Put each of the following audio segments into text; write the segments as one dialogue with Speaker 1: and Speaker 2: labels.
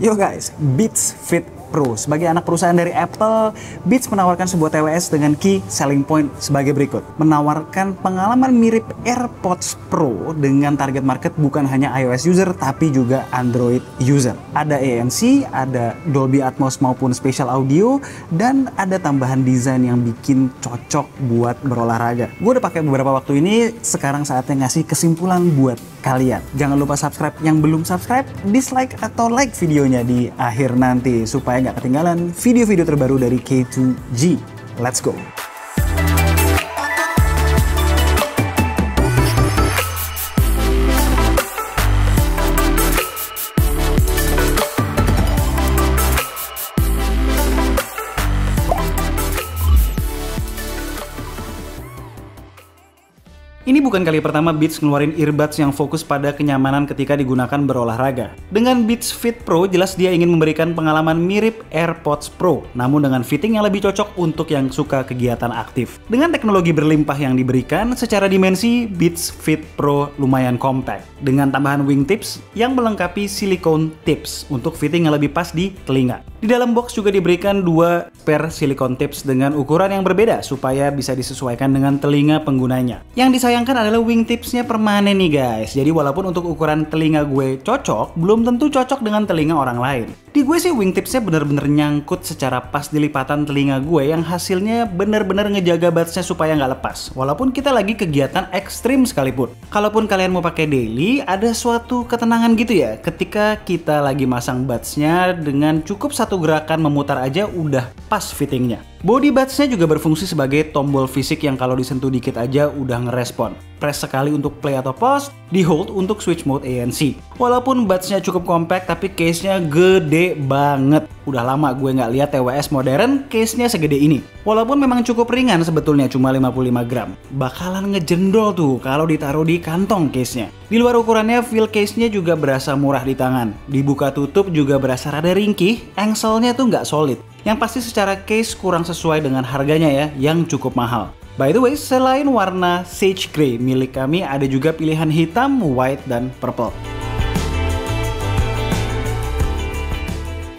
Speaker 1: Yo guys, Beats Fit Pro. Sebagai anak perusahaan dari Apple, Beats menawarkan sebuah TWS dengan key selling point sebagai berikut. Menawarkan pengalaman mirip AirPods Pro dengan target market bukan hanya iOS user, tapi juga Android user. Ada ANC, ada Dolby Atmos maupun Spatial Audio, dan ada tambahan desain yang bikin cocok buat berolahraga. Gue udah pakai beberapa waktu ini, sekarang saatnya ngasih kesimpulan buat kalian. Jangan lupa subscribe yang belum subscribe, dislike atau like videonya di akhir nanti supaya nggak ketinggalan video-video terbaru dari K2G. Let's go! Ini bukan kali pertama Beats ngeluarin earbuds yang fokus pada kenyamanan ketika digunakan berolahraga. Dengan Beats Fit Pro, jelas dia ingin memberikan pengalaman mirip AirPods Pro, namun dengan fitting yang lebih cocok untuk yang suka kegiatan aktif. Dengan teknologi berlimpah yang diberikan, secara dimensi Beats Fit Pro lumayan compact. Dengan tambahan wingtips yang melengkapi silicone tips untuk fitting yang lebih pas di telinga. Di dalam box juga diberikan 2 pair silicone tips dengan ukuran yang berbeda supaya bisa disesuaikan dengan telinga penggunanya. Yang disayangkan adalah wingtipsnya permanen nih guys. Jadi walaupun untuk ukuran telinga gue cocok, belum tentu cocok dengan telinga orang lain. Di gue sih wingtipsnya bener-bener nyangkut secara pas di lipatan telinga gue yang hasilnya bener-bener ngejaga budsnya supaya nggak lepas. Walaupun kita lagi kegiatan ekstrim sekalipun. Kalaupun kalian mau pakai daily, ada suatu ketenangan gitu ya ketika kita lagi masang budsnya dengan cukup satu gerakan memutar aja udah pas fittingnya. Body budsnya juga berfungsi sebagai tombol fisik yang kalau disentuh dikit aja udah ngerespon. Press sekali untuk play atau pause, di hold untuk switch mode ANC. Walaupun budsnya cukup compact tapi case-nya gede banget. Udah lama gue nggak lihat TWS modern case-nya segede ini. Walaupun memang cukup ringan sebetulnya cuma 55 gram. Bakalan ngejendol tuh kalau ditaruh di kantong case-nya. Di luar ukurannya, feel case-nya juga berasa murah di tangan. Dibuka tutup juga berasa rada ringkih, engselnya tuh nggak solid. Yang pasti secara case kurang sesuai dengan harganya ya, yang cukup mahal. By the way, selain warna sage grey milik kami, ada juga pilihan hitam, white, dan purple.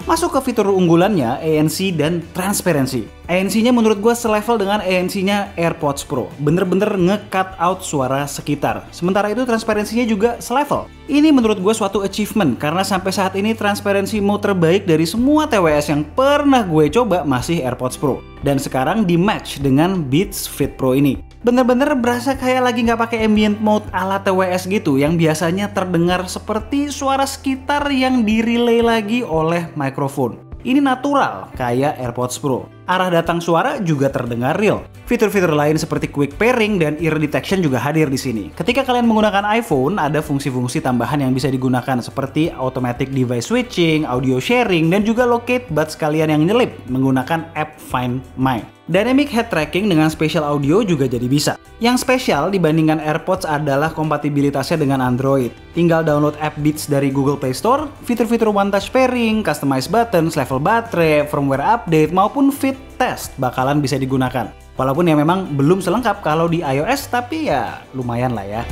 Speaker 1: Masuk ke fitur unggulannya, ANC dan transparency. ANC-nya menurut gue selevel dengan ANC-nya AirPods Pro. Bener-bener nge-cut out suara sekitar. Sementara itu transparensinya juga selevel. Ini menurut gue suatu achievement karena sampai saat ini transparency mode terbaik dari semua TWS yang pernah gue coba masih AirPods Pro. Dan sekarang di match dengan Beats Fit Pro ini. Bener-bener berasa kayak lagi nggak pakai ambient mode ala TWS gitu yang biasanya terdengar seperti suara sekitar yang direlay lagi oleh mikrofon. Ini natural kayak AirPods Pro. Arah datang suara juga terdengar real. Fitur-fitur lain seperti quick pairing dan ear detection juga hadir di sini. Ketika kalian menggunakan iPhone, ada fungsi-fungsi tambahan yang bisa digunakan seperti automatic device switching, audio sharing, dan juga locate buds kalian yang nyelip menggunakan app Find My. Dynamic head tracking dengan spatial audio juga jadi bisa. Yang spesial dibandingkan AirPods adalah kompatibilitasnya dengan Android. Tinggal download app Beats dari Google Play Store, fitur-fitur one touch pairing, customize buttons, level baterai, firmware update, maupun fit test bakalan bisa digunakan. Walaupun ya memang belum selengkap kalau di iOS, tapi ya lumayan lah ya.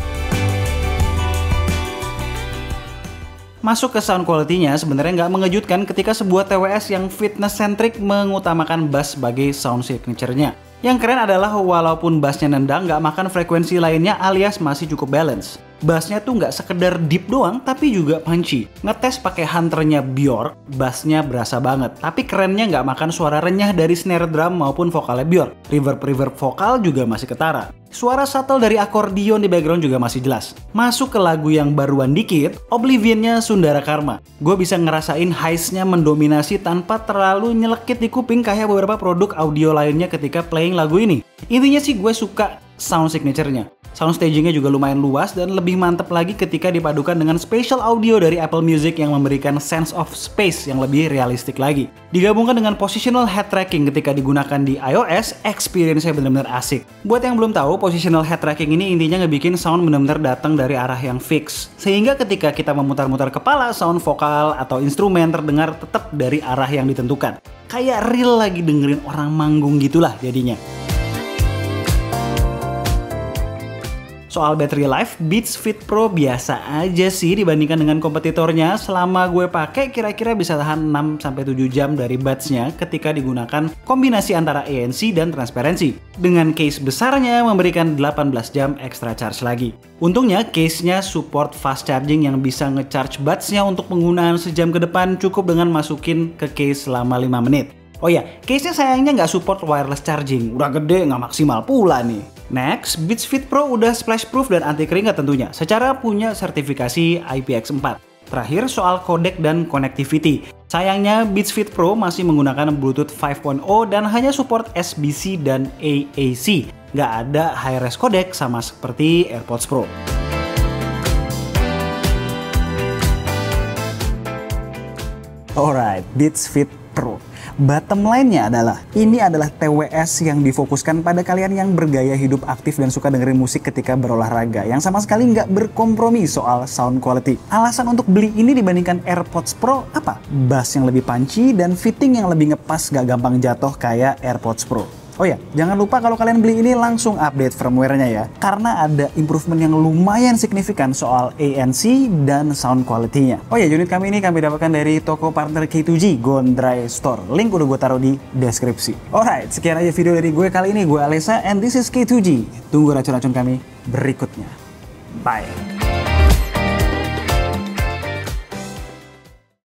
Speaker 1: Masuk ke sound quality-nya sebenarnya nggak mengejutkan ketika sebuah TWS yang fitness-centric mengutamakan bass sebagai sound signature-nya. Yang keren adalah walaupun bassnya nendang nggak makan frekuensi lainnya alias masih cukup balance. Bassnya tuh nggak sekedar deep doang tapi juga punchy. Ngetes pakai hunternya Bjork, bassnya berasa banget. Tapi kerennya nggak makan suara renyah dari snare drum maupun vokalnya Bjork. Reverb vokal juga masih ketara. Suara subtle dari akordion di background juga masih jelas. Masuk ke lagu yang baruan dikit, Oblivion-nya Sundara Karma. Gue bisa ngerasain highs-nya mendominasi tanpa terlalu nyelekit di kuping kayak beberapa produk audio lainnya ketika playing lagu ini. Intinya sih gue suka sound signature-nya. Sound staging-nya juga lumayan luas dan lebih mantep lagi ketika dipadukan dengan spatial audio dari Apple Music yang memberikan sense of space yang lebih realistik lagi. Digabungkan dengan positional head tracking ketika digunakan di iOS, experience-nya benar-benar asik. Buat yang belum tahu, positional head tracking ini intinya ngebikin sound benar-benar datang dari arah yang fix. Sehingga ketika kita memutar-mutar kepala, sound vokal atau instrumen terdengar tetap dari arah yang ditentukan. Kayak real lagi dengerin orang manggung gitulah jadinya. Soal battery life, Beats Fit Pro biasa aja sih dibandingkan dengan kompetitornya. Selama gue pakai kira-kira bisa tahan 6-7 jam dari buds-nya ketika digunakan kombinasi antara ANC dan transparency. Dengan case besarnya memberikan 18 jam extra charge lagi. Untungnya case-nya support fast charging yang bisa nge-charge buds-nya untuk penggunaan sejam ke depan cukup dengan masukin ke case selama 5 menit. Oh ya, case-nya sayangnya nggak support wireless charging, udah gede nggak maksimal pula nih. Next, Beats Fit Pro udah splash proof dan anti keringat tentunya, secara punya sertifikasi IPX4. Terakhir soal codec dan connectivity. Sayangnya Beats Fit Pro masih menggunakan Bluetooth 5.0 dan hanya support SBC dan AAC. Nggak ada high-res codec sama seperti AirPods Pro. Alright, Beats Fit Pro. Bottom line-nya adalah, ini adalah TWS yang difokuskan pada kalian yang bergaya hidup aktif dan suka dengerin musik ketika berolahraga, yang sama sekali nggak berkompromi soal sound quality. Alasan untuk beli ini dibandingkan AirPods Pro apa? Bass yang lebih punchy dan fitting yang lebih ngepas, gak gampang jatuh kayak AirPods Pro. Oh ya, jangan lupa kalau kalian beli ini langsung update firmware-nya ya. Karena ada improvement yang lumayan signifikan soal ANC dan sound quality-nya. Oh ya, unit kami ini kami dapatkan dari toko partner K2G, Gondry Store. Link udah gue taruh di deskripsi. Alright, sekian aja video dari gue kali ini. Gue Alessa and this is K2G. Tunggu racun-racun kami berikutnya. Bye.